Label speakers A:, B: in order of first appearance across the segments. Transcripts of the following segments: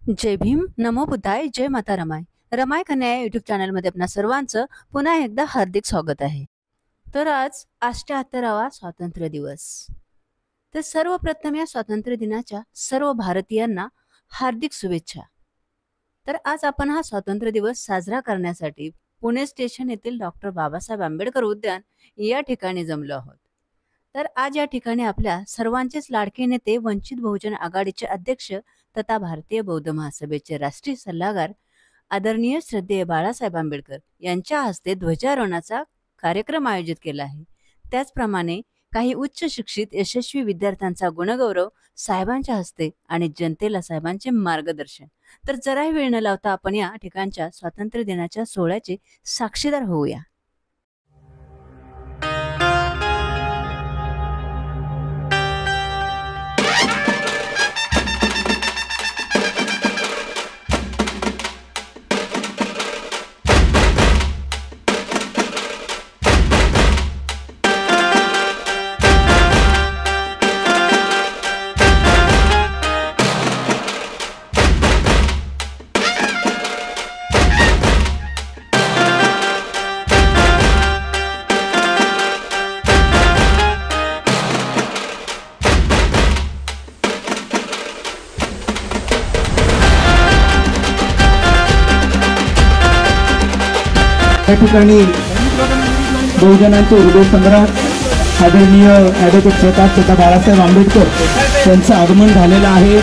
A: जय भीम, नमो बुद्धाय, जय माता रमाय. रमाय कन्या या यूट्यूब चॅनलमध्ये आपणा सर्वांचं पुन्हा एकदा हार्दिक स्वागत आहे. तर आज 78वा स्वातंत्र्य दिवस. तर सर्वप्रथम या स्वातंत्र्य दिनाच्या सर्व भारतीयांना हार्दिक शुभेच्छा. तर आज आपण हा स्वातंत्र्य दिवस साजरा करण्यासाठी पुणे स्टेशन येथील डॉक्टर बाबासाहेब आंबेडकर उद्यान या ठिकाणी जमलो आहोत. तर आज या ठिकाणी आपल्या सर्वांचेच लाडके नेते वंचित बहुजन आघाडीचे अध्यक्ष तथा भारतीय बौद्ध महासभेचे राष्ट्रीय सल्लागार आदरणीय श्रद्धेय बाळासाहेब आंबेडकर यांच्या हस्ते ध्वजारोहणाचा कार्यक्रम आयोजित केला आहे. त्याचप्रमाणे काही उच्च शिक्षित यशस्वी विद्यार्थ्यांचा गुणगौरव साहेबांच्या हस्ते आणि जनतेला साहेबांचे मार्गदर्शन. तर जराही वेळ न लावता आपण या ठिकाणच्या स्वातंत्र्य दिनाच्या सोहळ्याचे साक्षीदार होऊया.
B: या ठिकाणी बहुजनांचे हृदय सम्राट आदरणीय ॲडव्होकेट प्रकाश तथा बाळासाहेब आंबेडकर यांचं आगमन झालेलं आहे.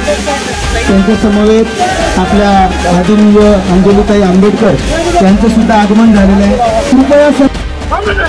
B: त्यांच्या समवेत आपल्या आदरणीय अंजलीताई आंबेडकर यांचं सुद्धा आगमन झालेलं आहे. कृपया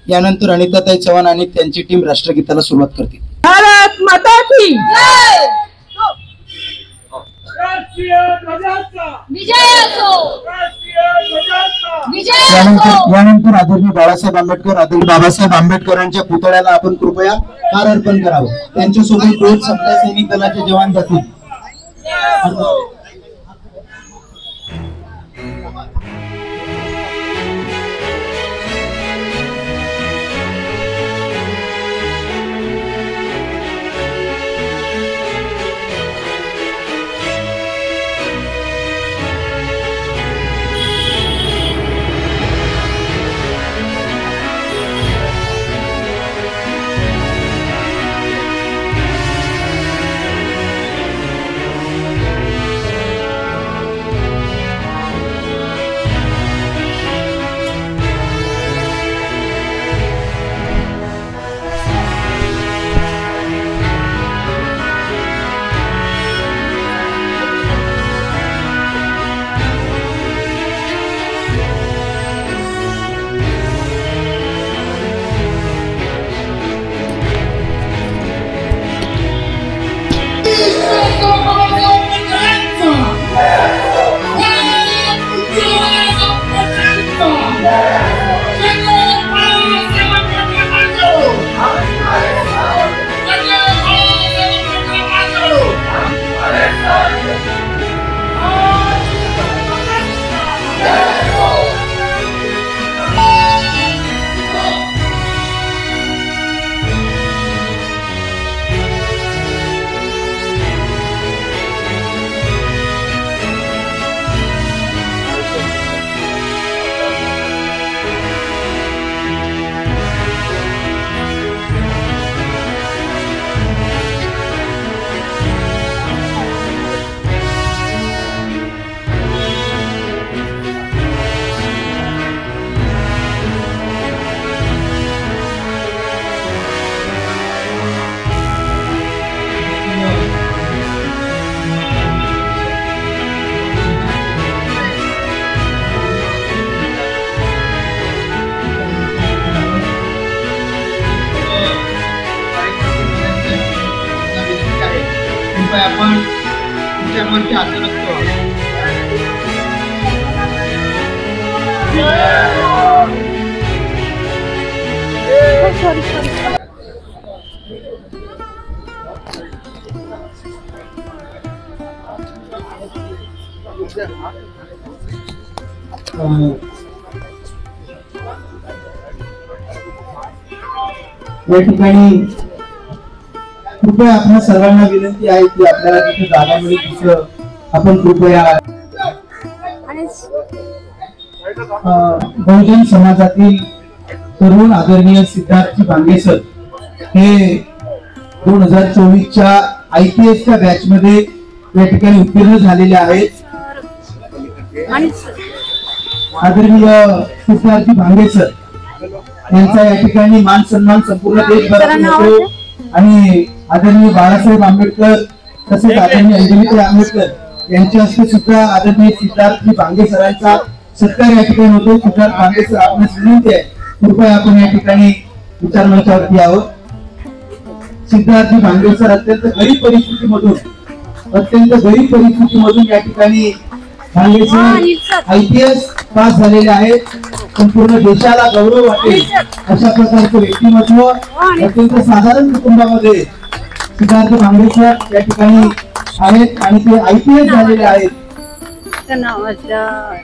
B: यानंतर अनिताताई चव्हाण आणि त्यांची टीम राष्ट्रगीताला सुरुवात करते.
C: भारत माता की जय.
D: राष्ट्रीय ध्वजाचा
C: विजय असो.
D: राष्ट्रीय ध्वजाचा
C: विजय असो.
B: यानंतर आदरणीय बाळासाहेब आंबेडकर आदरणीय बाबासाहेब आंबेडकरांच्या पुतळ्याला आपण कृपया हार अर्पण करावं. त्यांच्यासोबत दोन समता सैनिक दलाचे जवान जातील. आपण तुमच्यावरती हात रखतो. या ठिकाणी कृपया आपल्या सर्वांना विनंती आहे की आपल्याला तिथे जागा मिळेल तिथं आपण कृपया बहुजन समाजातील तरुण आदरणीय सिद्धार्थजी भांगे सर हे 2024च्या IPS च्या बॅच मध्ये या ठिकाणी उत्तीर्ण झालेले आहेत. आदरणीय सिद्धार्थजी भांगे सर यांचा या ठिकाणी मान सन्मान संपूर्ण देशभरात होतो आणि आदरणीय बाळासाहेब आंबेडकर तसेच आदरणीय अंजलीताई आंबेडकर यांच्या हस्ते सुद्धा आदरणीय सिद्धार्थजी भांगे सरांचा सत्कार या ठिकाणी होतो. सिद्धार्थ भांगे सर आपणास विनंती आहे कृपया आपण या ठिकाणी विचार मंचावरती आहोत. सिद्धार्थजी भांगे सर अत्यंत गरीब परिस्थितीमधून या ठिकाणी भांगे सर IPS पास झालेले आहेत. संपूर्ण देशाला गौरव वाटेल अशा प्रकारचे व्यक्तिमत्व अत्यंत साधारण कुटुंबामध्ये सिद्धार्थ भांगे सर या ठिकाणी आहेत आणि ते IPS झालेले आहेत.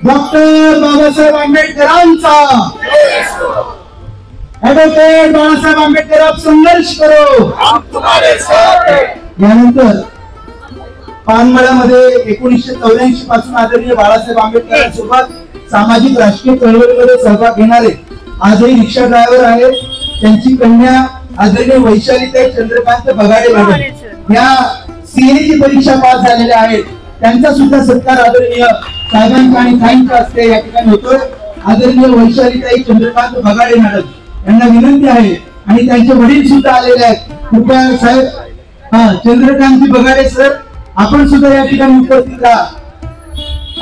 B: डॉक्टर बाबासाहेब आंबेडकरांचा ऍडव्होकेट बाळासाहेब आंबेडकर आप संघर्ष करो हम तुम्हारे साथ हैं. यानंतर पानमळ्यामध्ये 1984 पासून आदरणीय बाळासाहेब आंबेडकरांसोबत सामाजिक राजकीय चळवळीमध्ये सहभाग घेणारे आजही रिक्षा ड्रायव्हर आहेत. त्यांची कन्या आदरणीय वैशालीताई चंद्रकांत बगाडे मॅडम या CA ची परीक्षा पास झालेल्या आहेत. त्यांचा सुद्धा सत्कार आदरणीय साहेबांच्या आणि ताईंच्या हस्ते या ठिकाणी होतोय. आदरणीय वैशालीताई चंद्रकांत बगाडे मॅडम यांना विनंती आहे आणि त्यांचे वडील सुद्धा आलेले आहेत. कृपया साहेब चंद्रकांतजी बगाडे सर आपण सुद्धा या ठिकाणी उपस्थित राहा.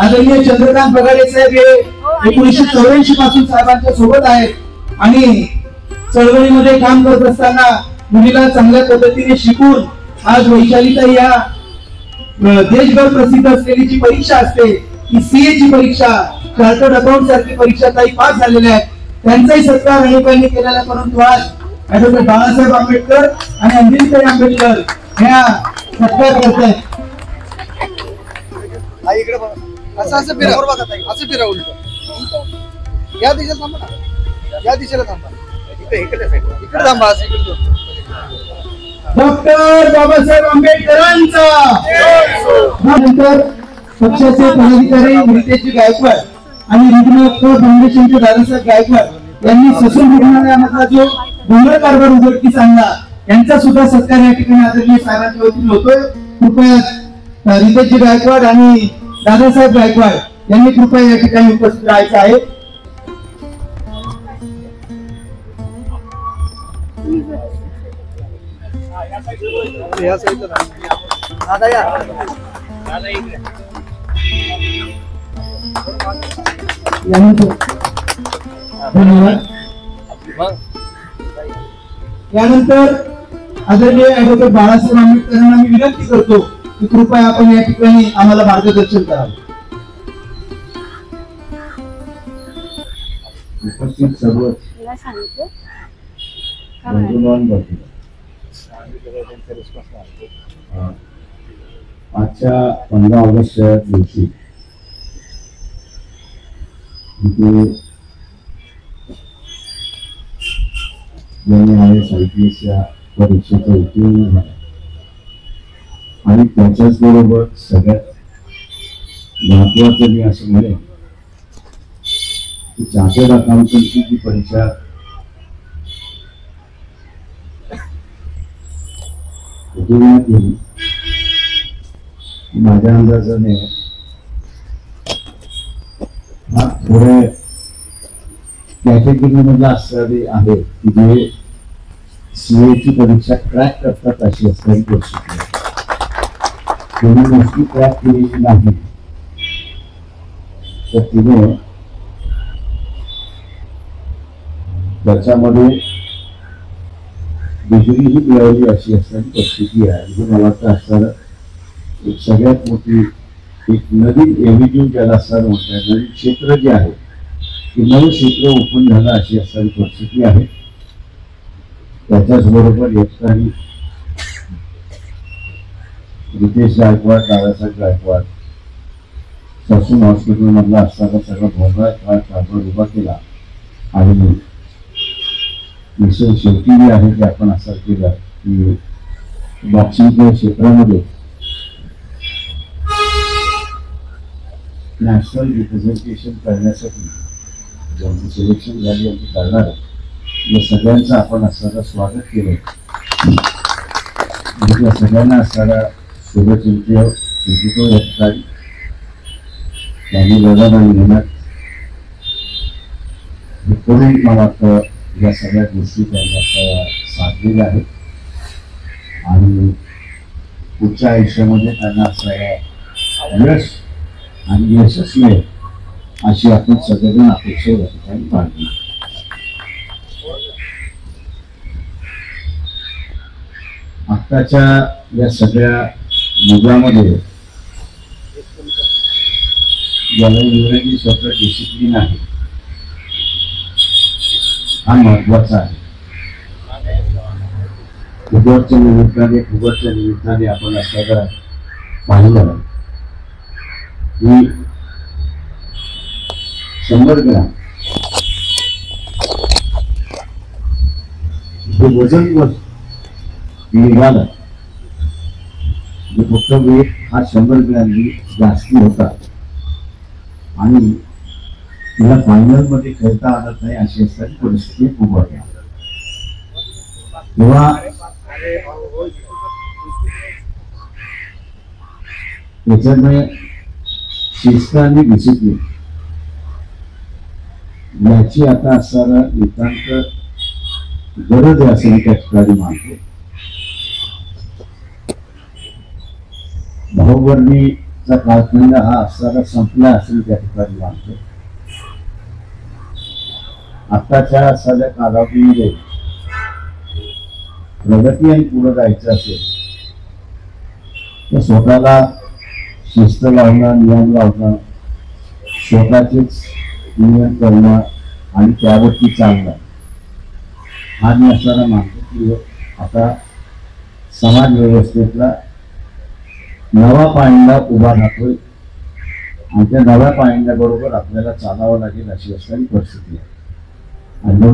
B: आदरणीय चंद्रकांत बगाडे साहेब हे 1984 पासून साहेबांच्या सोबत आहेत आणि चळवळीमध्ये काम करत असताना मुलीला चांगल्या पद्धतीने शिकून आज वैशालीताई या देशभर प्रसिद्ध असलेली जी परीक्षा असते ती CA ची परीक्षा चार्टर्ड अकाउंट सारखी परीक्षा ताई पास झालेल्या आहेत. त्यांचाही सत्कार अनेकांनी केलेला परंतु आज ऍडव्होकेट बाळासाहेब आंबेडकर आणि अंजलीताई आंबेडकर ह्या सत्कार करत आहेत.
E: असं फिरा उलट या दिशेला थांबा ना या दिशेला थांबा इकडे थांबा असं इकडे
B: डॉक्टर बाबासाहेब आंबेडकरांचा. नंतर पक्षाचे पदाधिकारी रितेशजी गायकवाड आणि रुग्ण फाउंडेशनचे दादासाहेब गायकवाड यांनी ससून रुग्णालयामधला जो डोंगर कारभार उघडकीस आणला यांचा सुद्धा सत्कार या ठिकाणी आदरणीय साहेबांच्या वतीने होतोय. कृपया रितेशजी गायकवाड आणि दादासाहेब गायकवाड यांनी कृपया या ठिकाणी उपस्थित राहायचं आहे.
E: या साईडला दादा या
B: धन्यवाद. यानंतर आदरणीय ऍडव्होकेट बाळासाहेब आंबेडकरांना मी विनंती करतो की कृपया आपण या ठिकाणी आम्हाला मार्गदर्शन करावं.
F: उपस्थित सर्व आजच्या 15 ऑगस्टच्या दिवशी IPS या परीक्षेचं उत्तीर्ण झालं आणि त्याच्याच बरोबर सगळ्यात महत्वाचं मी असं म्हणेन की चार्टर्ड अकाउंटंटची जी परीक्षा उत्तीर्ण केली माझ्या अंदाजाने हा थोड्या कॅटेगरी मधला असणारे आहेत की जे CA ची परीक्षा क्रॅक करतात अशी असणारी परिस्थिती कोणी गोष्टी क्रॅक केलेली नाही तर तिने त्याच्यामध्ये डिग्रीही मिळवली अशी असणारी परिस्थिती आहे. म्हणजे मला वाटतं असणारं एक सगळ्यात मोठी एक नवीन एव्हेन्यू ज्याला सर म्हणतात, नवीन क्षेत्र जे आहे ते नवं क्षेत्र ओपन झालं अशी असणारी परिस्थिती आहे. त्याच्याच बरोबर या ठिकाणी रितेश गायकवाड, दादासाहेब गायकवाड ससून हॉस्पिटल मधला असताना सगळं भोंगळ उभा केला आणि विषय शेवटी जे आहे ते आपण असं केलं की बॉक्सिंगच्या क्षेत्रामध्ये नॅशनल रिप्रेझेंटेशन करण्यासाठी ज्यांची सिलेक्शन झाली यांची करणार या सगळ्यांचं आपण असताना स्वागत केलं. या सगळ्यांना असणारा शुभचिंतित या ठिकाणी त्यांनी लढवून घेण्यात करून मला वाटतं या सगळ्या गोष्टी त्यांना साधलेल्या आहेत आणि पुढच्या आयुष्यामध्ये त्यांना असणारा यश आणि यशच मिळेल अशी आपण सगळेजण अपेक्षा या ठिकाणी बाळगली. आत्ताच्या या सगळ्या युगामध्ये ज्याला इंग्रजी शब्द डिसिप्लिन आहे हा महत्वाचा आहे. फुटबॉलच्या निमित्ताने आपण असं पाहिलं की 100 ग्राम जे वजन निघालं फक्त वेट हा 100 ग्रॅम जास्ती होता आणि तिला फायनल मध्ये खेळता आलं नाही अशी असणारी परिस्थिती उभं तेव्हा त्याच्यामुळे शिस्त आणि डिसिप्लिन याची आता असणारा नितांत गरज आहे असं मी त्या ठिकाणी मानतो. भाऊबर्णीचा कालखंड हा असणारा संपला असेल त्या ठिकाणी मानतो. आत्ताच्या असणाऱ्या कालावधीमध्ये प्रगती आणि पुढे जायचं असेल तर स्वतःला शिस्त लावणं, नियम लावणं, स्वतःचेच नियम करणं आणि त्यावरती चालणं हा मी असताना मानतो की आता समाज व्यवस्थेतला नवा पायंडा उभा राहतोय आणि त्या नव्या पायंड्याबरोबर आपल्याला चालावं लागेल अशी असणारी परिस्थिती आहे. आणि